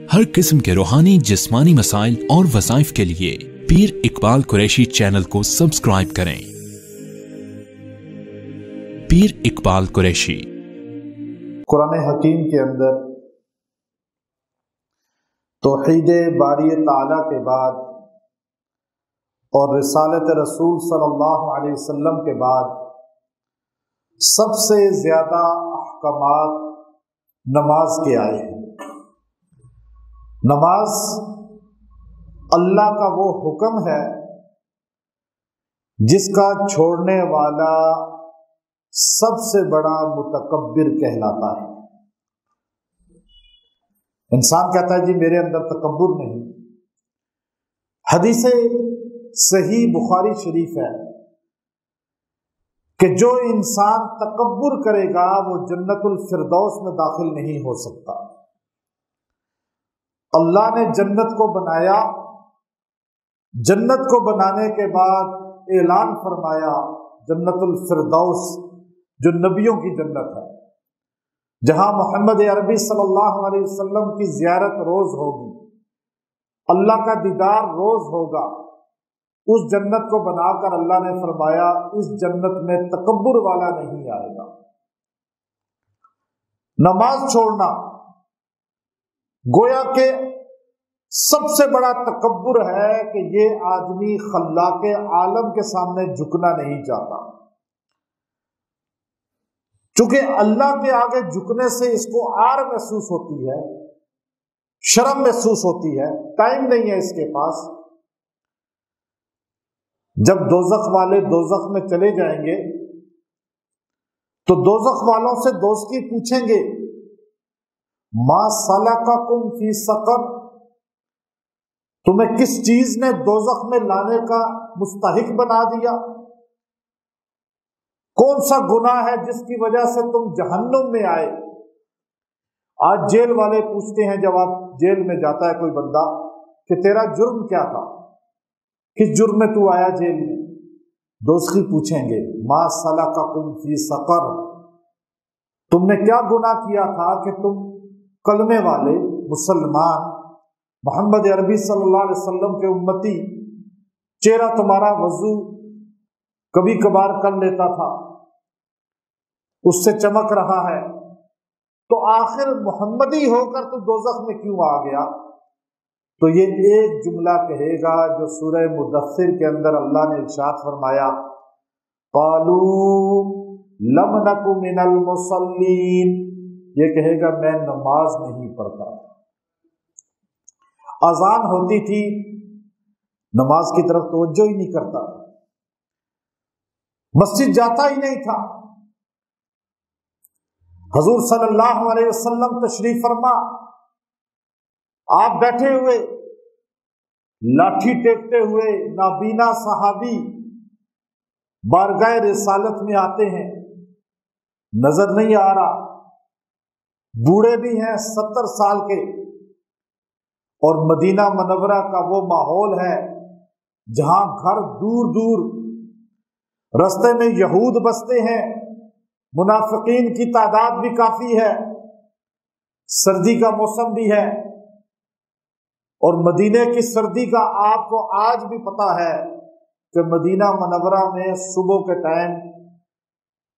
हर किस्म के रूहानी जिस्मानी मसाइल और वज़ाइफ के लिए पीर इकबाल कुरैशी चैनल को सब्सक्राइब करें। पीर इकबाल कुरैशी। कुरान हकीम के अंदर तौहीद बारी ताला के बाद और रिसालत रसूल सल्लल्लाहु अलैहि वसल्लम के बाद सबसे ज्यादा अहकामात नमाज के आए हैं। नमाज अल्लाह का वो हुक्म है जिसका छोड़ने वाला सबसे बड़ा मुतकब्बिर कहलाता है। इंसान कहता है जी मेरे अंदर तकब्बुर नहीं। हदीस सही बुखारी शरीफ है कि जो इंसान तकब्बुर करेगा वो जन्नतुल फिरदौस में दाखिल नहीं हो सकता। अल्लाह ने जन्नत को बनाया, जन्नत को बनाने के बाद ऐलान फरमाया जन्नतुल फिरदौस जो नबियों की जन्नत है, जहां मोहम्मद अरबी सल्लल्लाहु अलैहि वसल्लम की ज़ियारत रोज होगी, अल्लाह का दीदार रोज होगा। उस जन्नत को बनाकर अल्लाह ने फरमाया इस जन्नत में तकब्बुर वाला नहीं आएगा। नमाज छोड़ना गोया के सबसे बड़ा तकब्बुर है कि ये आदमी खल्लाके आलम के सामने झुकना नहीं चाहता। चूंकि अल्लाह के आगे झुकने से इसको आर महसूस होती है, शर्म महसूस होती है, टाइम नहीं है इसके पास। जब दोज़ख वाले दोज़ख में चले जाएंगे तो दोज़ख वालों से दोस्ती पूछेंगे मा सलकाकुम फी सक़र, तुम्हें किस चीज ने दोज़ख में लाने का मुस्तहिक बना दिया? कौन सा गुनाह है जिसकी वजह से तुम जहन्नुम में आए? आज जेल वाले पूछते हैं जब आप जेल में जाता है कोई बंदा कि तेरा जुर्म क्या था, किस जुर्म में तू आया जेल में? दोस्ती पूछेंगे मा सलकाकुम फी सक़र, तुमने क्या गुनाह किया था कि तुम कलमे वाले मुसलमान मोहम्मद अरबी सल्लल्लाहु अलैहि वसल्लम के उम्मती, चेहरा तुम्हारा वजू कभी कभार कर लेता था, उससे चमक रहा है, तो आखिर मोहम्मदी होकर तू दोज़ख में क्यों आ गया? तो ये एक जुमला कहेगा जो सूरह मुदस्सिर के अंदर अल्लाह ने इरशाद फरमाया क़ालू लम नकु मिनल मुसल्लीन, ये कहेगा मैं नमाज नहीं पढ़ता। अजान होती थी, नमाज की तरफ तवज्जो ही नहीं करता, मस्जिद जाता ही नहीं था। हुजूर सल्लल्लाहु अलैहि वसल्लम तशरीफ फरमा, आप बैठे हुए लाठी टेकते हुए नाबीना सहाबी बारगाह रिसालत में आते हैं, नजर नहीं आ रहा, बूढ़े भी हैं 70 साल के, और मदीना मनव्वरा का वो माहौल है जहां घर दूर दूर, रास्ते में यहूद बसते हैं, मुनाफिकीन की तादाद भी काफी है, सर्दी का मौसम भी है, और मदीने की सर्दी का आपको आज भी पता है कि मदीना मनव्वरा में सुबह के टाइम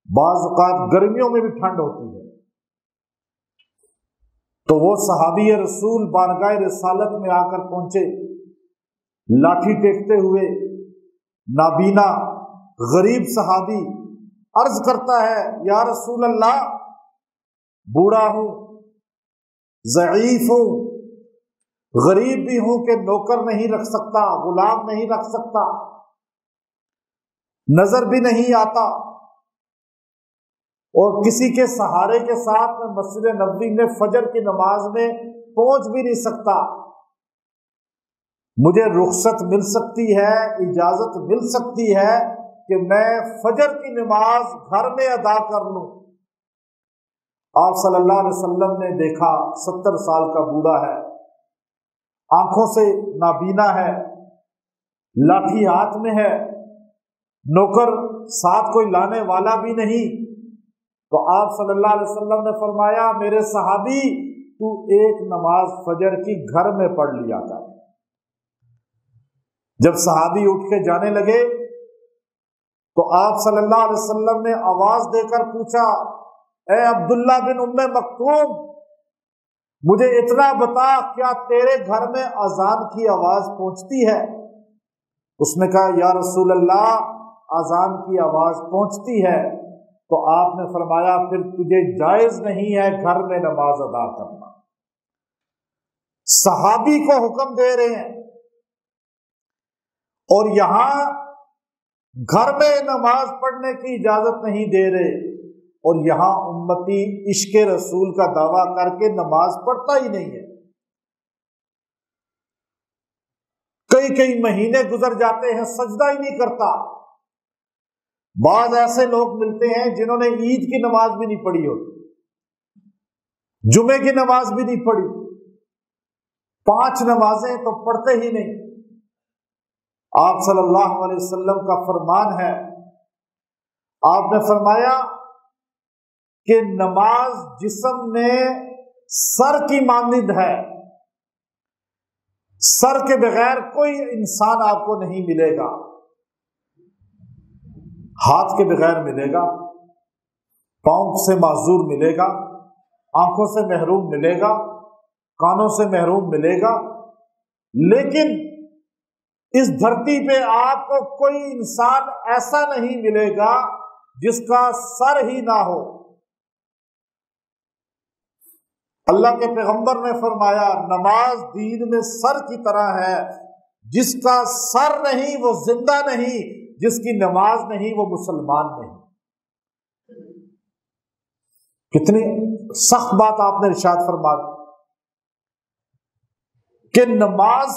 बाज़ औक़ात गर्मियों में भी ठंड होती है। तो वो सहाबी रसूल बारगाह रिसालत में आकर पहुंचे, लाठी टेकते हुए, नाबीना गरीब सहाबी अर्ज करता है या रसूल अल्लाह, बूढ़ा हूं, ज़ईफ हूं, गरीब भी हूं कि नौकर नहीं रख सकता, गुलाम नहीं रख सकता, नजर भी नहीं आता, और किसी के सहारे के साथ मैं मस्जिद नबवी में फजर की नमाज में पहुंच भी नहीं सकता। मुझे रुखसत मिल सकती है, इजाजत मिल सकती है कि मैं फजर की नमाज घर में अदा कर लूं। आप सल्लल्लाहु अलैहि वसल्लम ने देखा 70 साल का बूढ़ा है, आंखों से नाबीना है, लाठी हाथ में है, नौकर साथ कोई लाने वाला भी नहीं। तो आप सल्लल्लाहु अलैहि वसल्लम ने फरमाया मेरे सहाबी تو ایک نماز فجر کی گھر میں پڑھ لیا کر۔ جب صحابی اٹھ کے جانے لگے تو آپ صلی اللہ علیہ وسلم نے آواز دے کر پوچھا، اے عبداللہ بن ام مکتوم، مجھے اتنا بتا، کیا تیرے گھر میں اذان کی آواز پہنچتی ہے؟ اس نے کہا، یا رسول اللہ، اذان کی آواز پہنچتی ہے۔ تو آپ نے فرمایا، پھر تجھے جائز نہیں ہے گھر میں نماز ادا کرنا۔ صحابی کو حکم دے رہے ہیں اور یہاں گھر میں نماز پڑھنے کی اجازت نہیں دے رہے، اور یہاں امتی عشق رسول کا دعویٰ کر کے نماز پڑھتا ہی نہیں ہے۔ کئی مہینے گزر جاتے ہیں، سجدہ ہی نہیں کرتا۔ بعض ایسے لوگ ملتے ہیں جنہوں نے عید کی نماز بھی نہیں پڑھی ہوتی، جمعے کی نماز بھی نہیں پڑھی، 5 نمازیں تو پڑھتے ہی نہیں۔ آپ صلی اللہ علیہ وسلم کا فرمان ہے، آپ نے فرمایا کہ نماز جسم میں سر کی مانند ہے، سر کے بغیر کوئی انسان آپ کو نہیں ملے گا، ہاتھ کے بغیر ملے گا، پاؤں سے معذور ملے گا، آنکھوں سے محروم ملے گا، کانوں سے محروم ملے گا، لیکن اس دھرتی پہ آپ کو کوئی انسان ایسا نہیں ملے گا جس کا سر ہی نہ ہو۔ اللہ کے پیغمبر نے فرمایا، نماز دین میں سر کی طرح ہے، جس کا سر نہیں وہ زندہ نہیں، جس کی نماز نہیں وہ مسلمان نہیں۔ کتنی سخت بات آپ نے ارشاد فرما دی کہ نماز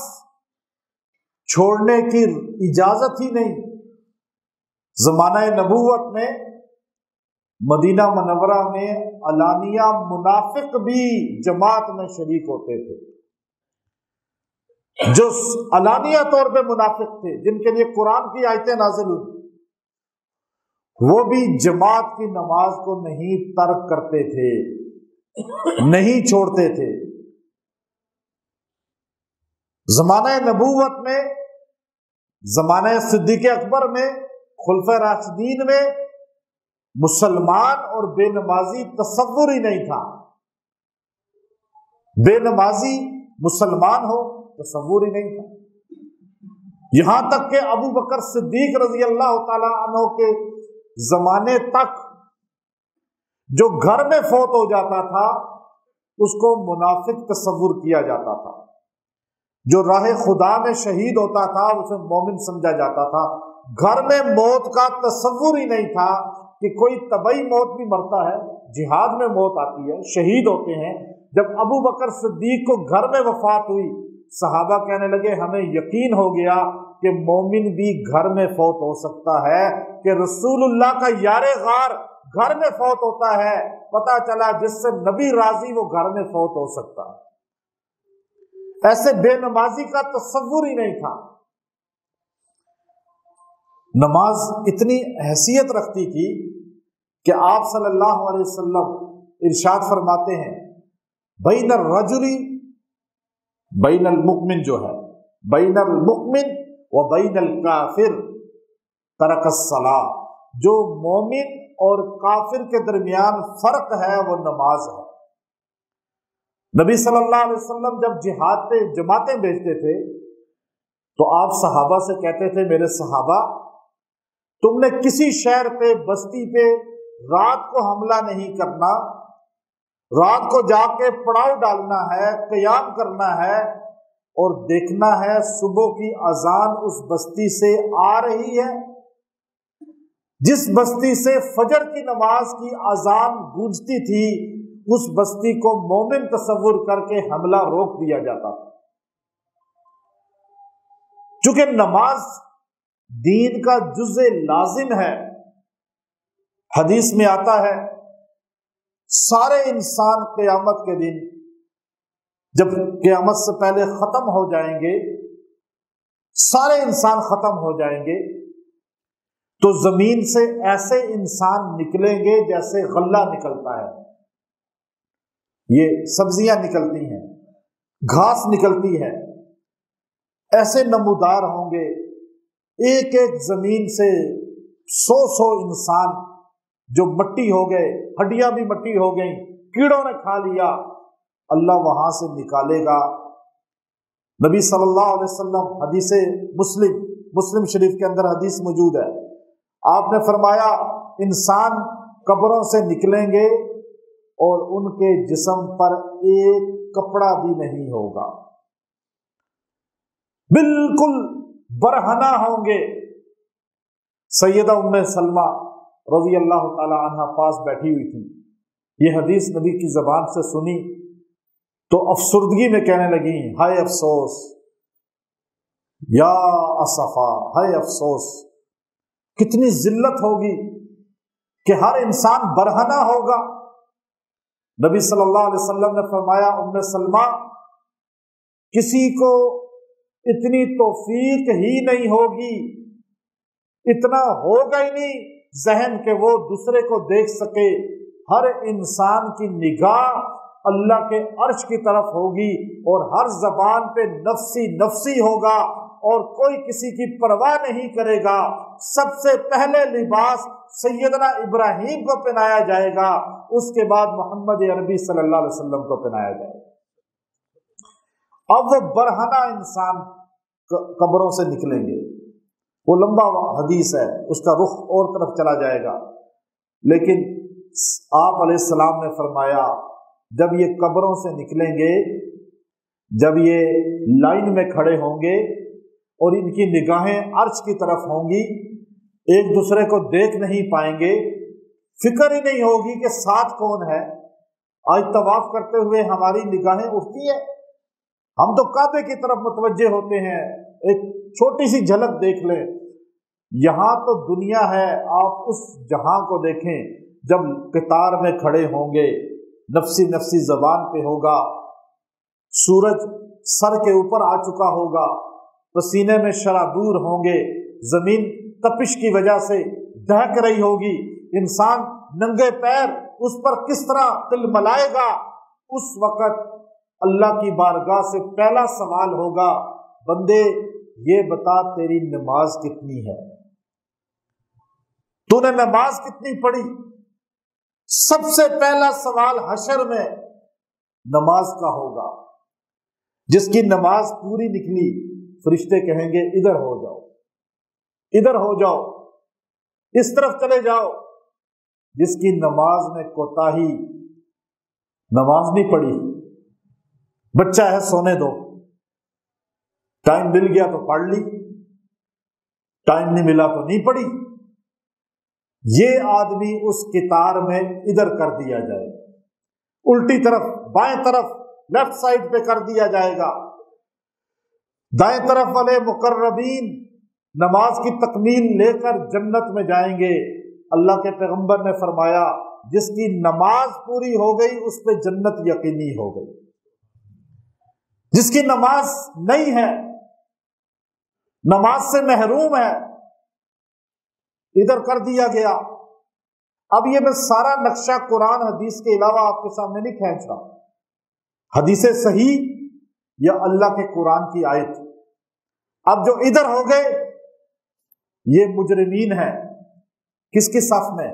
چھوڑنے کی اجازت ہی نہیں۔ زمانہ نبوت میں مدینہ منورہ میں علانیہ منافق بھی جماعت میں شریک ہوتے تھے، جو علانیہ طور پہ منافق تھے، جن کے لیے قرآن کی آیتیں نازل ہوئی، وہ بھی جماعت کی نماز کو نہیں ترک کرتے تھے، نہیں چھوڑتے تھے۔ زمانہ نبوت میں، زمانہ صدیق اکبر میں، خلفائے راشدین میں مسلمان اور بے نمازی تصور ہی نہیں تھا۔ بے نمازی مسلمان ہو تصور ہی نہیں تھا، یہاں تک کہ ابو بکر صدیق رضی اللہ تعالی عنہ کے زمانے تک جو گھر میں فوت ہو جاتا تھا اس کو منافق تصور کیا جاتا تھا، جو راہ خدا میں شہید ہوتا تھا اسے مومن سمجھا جاتا تھا۔ گھر میں موت کا تصور ہی نہیں تھا کہ کوئی طبعی موت بھی مرتا ہے، جہاد میں موت آتی ہے، شہید ہوتے ہیں۔ جب ابو بکر صدیق کو گھر میں وفات ہوئی، صحابہ کہنے لگے ہمیں یقین ہو گیا کہ مومن بھی گھر میں فوت ہو سکتا ہے، کہ رسول اللہ کا یار غار گھر میں فوت ہوتا ہے، پتہ چلا جس سے نبی راضی وہ گھر میں فوت ہو سکتا ہے۔ ایسے بے نمازی کا تصور ہی نہیں تھا۔ نماز اتنی حیثیت رکھتی تھی کہ آپ صلی اللہ علیہ وسلم ارشاد فرماتے ہیں، بین الرجل بین المؤمن، جو ہے بین المؤمن و بین الکافر ترک الصلاۃ، جو مومن اور کافر کے درمیان فرق ہے وہ نماز ہے۔ نبی صلی اللہ علیہ وسلم جب جہاد پہ جماعتیں بھیجتے تھے تو آپ صحابہ سے کہتے تھے، میرے صحابہ، تم نے کسی شہر پہ، بستی پہ رات کو حملہ نہیں کرنا، رات کو جا کے پڑاؤ ڈالنا ہے، قیام کرنا ہے، اور دیکھنا ہے صبح کی اذان اس بستی سے آ رہی ہے، جس بستی سے فجر کی نماز کی اذان گونجتی تھی اس بستی کو مومن تصور کر کے حملہ روک دیا جاتا تھا۔ چونکہ نماز دین کا جزء لازم ہے، حدیث میں آتا ہے سارے انسان قیامت کے دن، جب قیامت سے پہلے ختم ہو جائیں گے، سارے انسان ختم ہو جائیں گے، تو زمین سے ایسے انسان نکلیں گے جیسے غلہ نکلتا ہے، یہ सब्जियां निकलती हैं, घास निकलती है, ऐसे नमूदार होंगे। एक एक जमीन से 100 इंसान जो मट्टी हो गए, हड्डियां भी मट्टी हो गई, कीड़ों ने खा लिया, अल्लाह वहां से निकालेगा। नबी सल्लल्लाहु अलैहि वसल्लम, हदीसे मुस्लिम शरीफ के अंदर हदीस मौजूद है, आपने फरमाया इंसान कब्रों से निकलेंगे और उनके जिस्म पर एक कपड़ा भी नहीं होगा, बिल्कुल बरहना होंगे। सैयदा उम्मे सलमा रजी अल्लाह ताला अन्हा पास बैठी हुई थी। ये हदीस नबी की जबान से सुनी तो अफसुर्दगी में कहने लगी, हाय अफसोस, या असफा, हाय अफसोस, कितनी जिल्लत होगी कि हर इंसान बरहना होगा। नबी सल्लल्लाहु अलैहि वसल्लम ने फरमाया, उम्मे सलमा, किसी को इतनी तौफीक ही नहीं होगी, इतना होगा ही नहीं जहन के वो दूसरे को देख सके। हर इंसान की निगाह अल्लाह के अर्श की तरफ होगी और हर जबान पे नफ्सी नफ्सी होगा और कोई किसी की परवाह नहीं करेगा। सबसे पहले लिबास सैयदना इब्राहीम को पहनाया जाएगा, उसके बाद मोहम्मद अरबी सल्लल्लाहु अलैहि वसल्लम को पहनाया जाएगा। अब वो बरहना इंसान कब्रों से निकलेंगे, वो लंबा हदीस है, उसका रुख और तरफ चला जाएगा। लेकिन आप अलैहिस्सलाम ने फरमाया, जब ये कब्रों से निकलेंगे, जब ये लाइन में खड़े होंगे और इनकी निगाहें अर्श की तरफ होंगी, एक दूसरे को देख नहीं पाएंगे, फिक्र ही नहीं होगी कि साथ कौन है। आज तवाफ करते हुए हमारी निगाहें उठती है, हम तो काबे की तरफ मुतवज्जे होते हैं, एक छोटी सी झलक देख लें। यहाँ तो दुनिया है, आप उस जहां को देखें, जब कतार में खड़े होंगे, नफसी नफसी जबान पे होगा, सूरज सर के ऊपर आ चुका होगा, पसीने में शराबूर होंगे, जमीन तपिश की वजह से दहक रही होगी, इंसान नंगे पैर उस पर किस तरह तिलमलाएगा। उस वक़्त अल्लाह की बारगाह से पहला सवाल होगा, बंदे ये बता तेरी नमाज कितनी है, तूने नमाज कितनी पढ़ी। सबसे पहला सवाल हशर में नमाज का होगा। जिसकी नमाज पूरी निकली, फरिश्ते कहेंगे इधर हो जाओ, इधर हो जाओ, इस तरफ चले जाओ। जिसकी नमाज में कोताही, नमाज नहीं पढ़ी, बच्चा है सोने दो, टाइम मिल गया तो पढ़ ली, टाइम नहीं मिला तो नहीं पढ़ी, ये आदमी उस कितार में इधर कर दिया जाएगा, उल्टी तरफ, बाएं तरफ, लेफ्ट साइड पे कर दिया जाएगा। दाएं तरफ वाले मुकर्रबीन नमाज की तकमील लेकर जन्नत में जाएंगे। अल्लाह के पैगंबर ने फरमाया, जिसकी नमाज पूरी हो गई उस पे जन्नत यकीनी हो गई। जिसकी नमाज नहीं है, नमाज से महरूम है, इधर कर दिया गया। अब ये मैं सारा नक्शा कुरान हदीस के अलावा आपके सामने नहीं खींच रहा, हदीसे सही या अल्लाह के कुरान की आयत। अब जो इधर हो गए ये मुजरिमीन है, किसकी साफ में?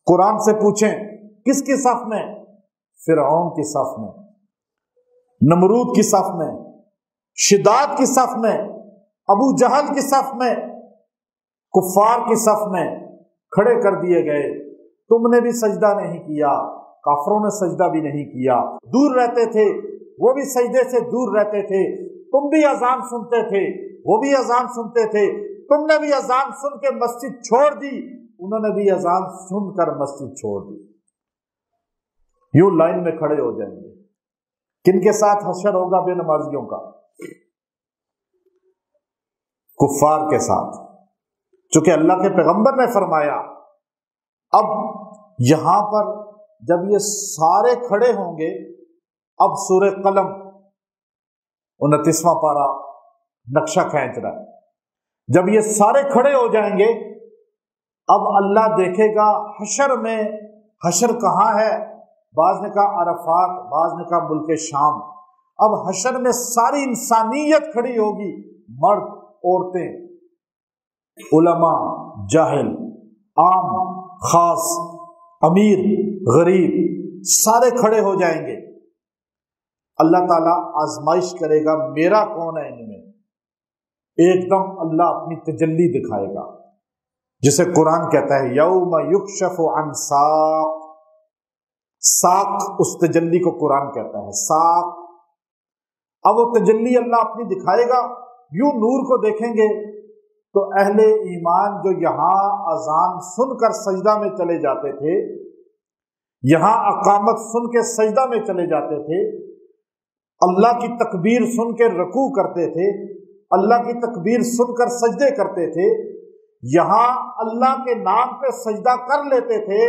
कुरान से पूछें किसकी साफ में? फिरौन की साफ में, नमरूद की साफ में, शिदात की साफ में, अबू जहल की साफ में, कुफार की साफ में खड़े कर दिए गए। तुमने भी सजदा नहीं किया, काफरों ने सजदा भी नहीं किया, दूर रहते थे, वो भी सजदे से दूर रहते थे। तुम भी अजान सुनते थे, वो भी अजान सुनते थे। तुमने भी अजान सुन के मस्जिद छोड़ दी, उन्होंने भी अजान सुनकर मस्जिद छोड़ दी। यूं लाइन में खड़े हो जाएंगे। किनके साथ हशर होगा बेनमाजियों का? कुफार के साथ, चूंकि अल्लाह के पैगंबर ने फरमाया। अब यहां पर जब ये सारे खड़े होंगे, अब सूरह कलम 29वां पारा नक्शा खींच रहा है। जब ये सारे खड़े हो जाएंगे, अब अल्लाह देखेगा हशर में, हशर कहां है? بعض نے کہا عرفات، بعض نے کہا ملک شام۔ اب حشر میں ساری انسانیت کھڑی ہوگی، مرد، عورتیں، علماء، جاہل، عام، خاص، امیر، غریب، سارے کھڑے ہو جائیں گے۔ اللہ تعالیٰ آزمائش کرے گا میرا کون ہے ان میں، ایک دم اللہ اپنی تجلی دکھائے گا، جسے قرآن کہتا ہے یوم یکشف عن ساق۔ ساق اس تجلی کو قرآن کہتا ہے، ساق۔ اب وہ تجلی اللہ اپنی دکھائے گا، یوں نور کو دیکھیں گے تو اہل ایمان جو یہاں اذان سن کر سجدہ میں چلے جاتے تھے، یہاں اقامت سن کے سجدہ میں چلے جاتے تھے، اللہ کی تکبیر سن کے رکوع کرتے تھے، اللہ کی تکبیر سن کر سجدے کرتے تھے، یہاں اللہ کے نام پہ سجدہ کر لیتے تھے،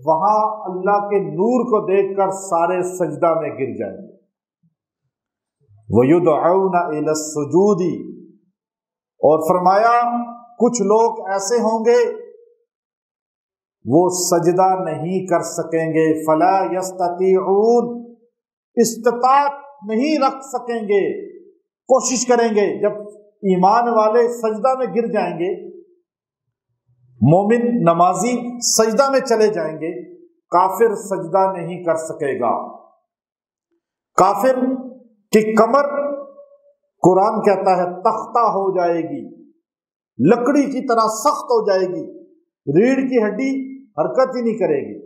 وہاں اللہ کے نور کو دیکھ کر سارے سجدہ میں گر جائیں گے۔ وَيُدْعَوْنَ إِلَى السُّجُودِ، اور فرمایا کچھ لوگ ایسے ہوں گے وہ سجدہ نہیں کر سکیں گے، فَلَا يَسْتَطِيعُونَ، استطاعت نہیں رکھ سکیں گے، کوشش کریں گے۔ جب ایمان والے سجدہ میں گر جائیں گے، مومن نمازی سجدہ میں چلے جائیں گے، کافر سجدہ نہیں کر سکے گا۔ کافر کی کمر قرآن کہتا ہے تختہ ہو جائے گی، لکڑی کی طرح سخت ہو جائے گی، ریڑھ کی ہڈی حرکت ہی نہیں کرے گی۔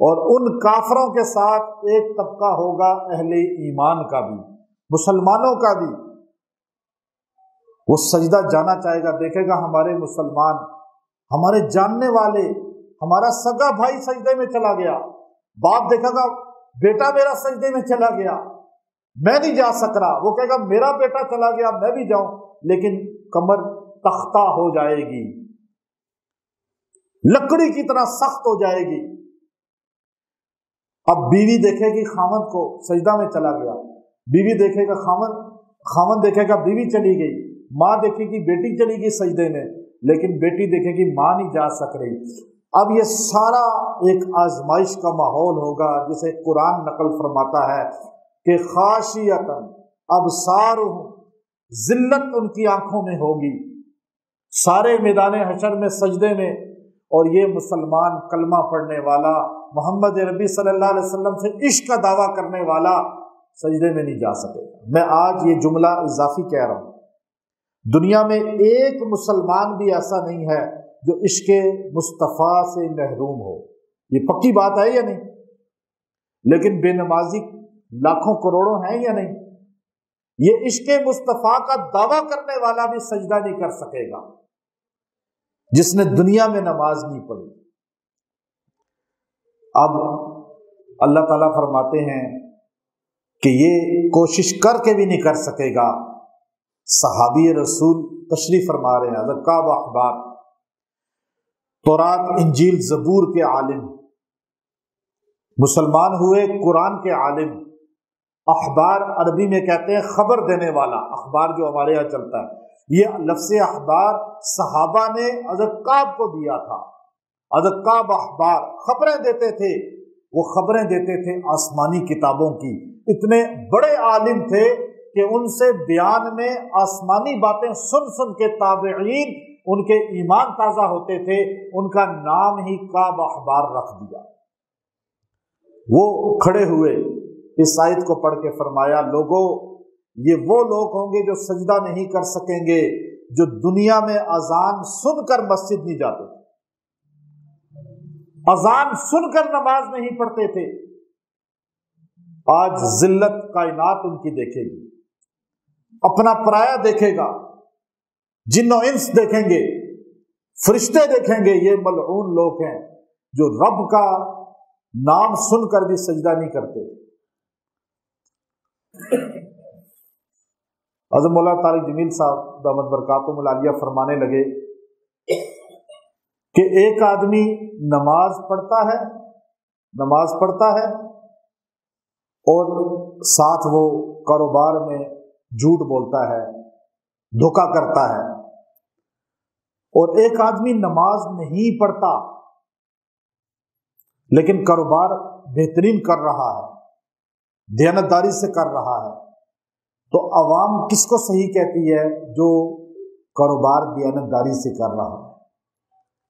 اور ان کافروں کے ساتھ ایک طبقہ ہوگا اہل ایمان کا بھی، مسلمانوں کا بھی، وہ سجدہ جانا چاہے گا، دیکھے گا ہمارے مسلمان، ہمارے جاننے والے، ہمارا سگا بھائی سجدے میں چلا گیا، باپ دیکھے گا بیٹا میرا سجدے میں چلا گیا، میں نہیں جا سک رہا، وہ کہے گا میرا بیٹا چلا گیا میں بھی جاؤں، لیکن کمر تختہ ہو جائے گی، لکڑی کی طرح سخت ہو جائے گی۔ اب بیوی دیکھے گی خاوند کو سجدہ میں چلا گیا، بیوی دیکھے گا خاوند دیکھے گا بیوی چلی گئی، ماں دیکھے گی بیٹی چلی گئی سجدے میں، لیکن بیٹی دیکھے گی ماں نہیں جا سک رہی۔ اب یہ سارا ایک آزمائش کا ماحول ہوگا، جسے قرآن نقل فرماتا ہے کہ خاشیۃ ابصارہم، ذلت ان کی آنکھوں میں ہوگی، سارے میدان حشر میں سجدے میں، اور یہ مسلمان کلمہ پڑھنے والا محمد ربی صلی اللہ علیہ وسلم سے عشق کا دعویٰ کرنے والا سجدے میں نہیں جا سکے گا۔ میں آج یہ جملہ اضافی کہہ رہا ہوں، دنیا میں ایک مسلمان بھی ایسا نہیں ہے جو عشق مصطفیٰ سے محروم ہو، یہ پکی بات ہے یا نہیں؟ لیکن بے نمازی لاکھوں کروڑوں ہیں یا نہیں؟ یہ عشق مصطفیٰ کا دعویٰ کرنے والا بھی سجدہ نہیں کر سکے گا جس نے دنیا میں نماز نہیں پڑھی۔ اب اللہ تعالیٰ فرماتے ہیں کہ یہ کوشش کر کے بھی نہیں کر سکے گا۔ صحابی رسول تشریف فرما رہے ہیں، حضرت کعب احبار، تورات انجیل زبور کے عالم، مسلمان ہوئے قرآن کے عالم۔ احبار عربی میں کہتے ہیں خبر دینے والا، اخبار جو ہمارے یہاں چلتا ہے، یہ لفظ اخبار صحابہ نے حضرت کعب کو دیا تھا۔ حضرت کعب اخبار خبریں دیتے تھے، وہ خبریں دیتے تھے آسمانی کتابوں کی، اتنے بڑے عالم تھے کہ ان سے بیان میں آسمانی باتیں سن سن کے تابعین ان کے ایمان تازہ ہوتے تھے، ان کا نام ہی کعب اخبار رکھ دیا۔ وہ کھڑے ہوئے اس آیت کو پڑھ کے فرمایا، لوگوں یہ وہ لوگ ہوں گے جو سجدہ نہیں کر سکیں گے جو دنیا میں اذان سن کر مسجد نہیں جاتے تھے، اذان سن کر نماز نہیں پڑھتے تھے۔ آج ذلت کائنات ان کی دیکھے گی، اپنا پرایا دیکھے گا، جن و انس دیکھیں گے، فرشتے دیکھیں گے، یہ ملعون لوگ ہیں جو رب کا نام سن کر بھی سجدہ نہیں کرتے۔ حضرت مولانا طارق جمیل صاحب دامت برکاتہم العالیہ فرمانے لگے کہ ایک آدمی نماز پڑھتا ہے اور ساتھ وہ کاروبار میں جھوٹ بولتا ہے، دھوکہ کرتا ہے، اور ایک آدمی نماز نہیں پڑھتا लेकिन कारोबार बेहतरीन कर रहा है, दयानतदारी से कर रहा है, तो अवाम किसको सही कहती है? जो कारोबार दयानतदारी से कर रहा है।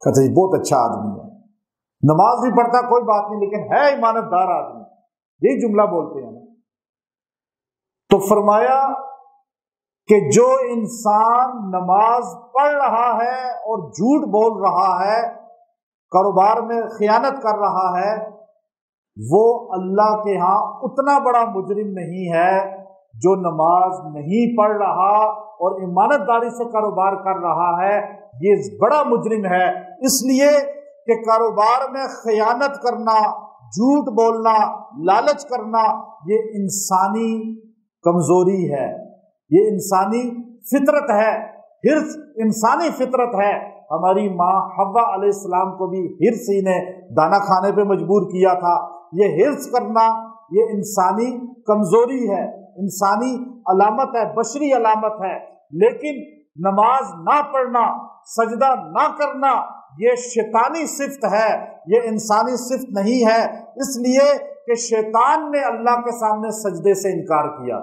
कहते हैं बहुत अच्छा आदमी है, नमाज भी पढ़ता कोई बात नहीं, लेकिन है ईमानदार आदमी, यही जुमला बोलते हैं ना। तो फरमाया कि जो इंसान नमाज पढ़ रहा है और झूठ बोल रहा है, कारोबार में खयानत कर रहा है, वो अल्लाह के यहाँ उतना बड़ा मुजरिम नहीं है जो नमाज नहीं पढ़ रहा और ईमानदारी से कारोबार कर रहा है। ये बड़ा मुजरिम है, इसलिए कि कारोबार में खयानत करना, झूठ बोलना, लालच करना, ये इंसानी कमजोरी है, ये इंसानी फितरत है, हिर्स इंसानी फितरत है। हमारी माँ हव्वा अलैहिस्सलाम को भी हिर्स ही ने दाना खाने पे मजबूर किया था। ये हिर्स करना ये इंसानी कमजोरी है, इंसानी अलामत है, बशरी अलामत है। लेकिन नमाज ना पढ़ना, सजदा ना करना, ये शैतानी सिफ्त है, ये इंसानी सिफ्त नहीं है। इसलिए कि शैतान ने अल्लाह के सामने सजदे से इनकार किया।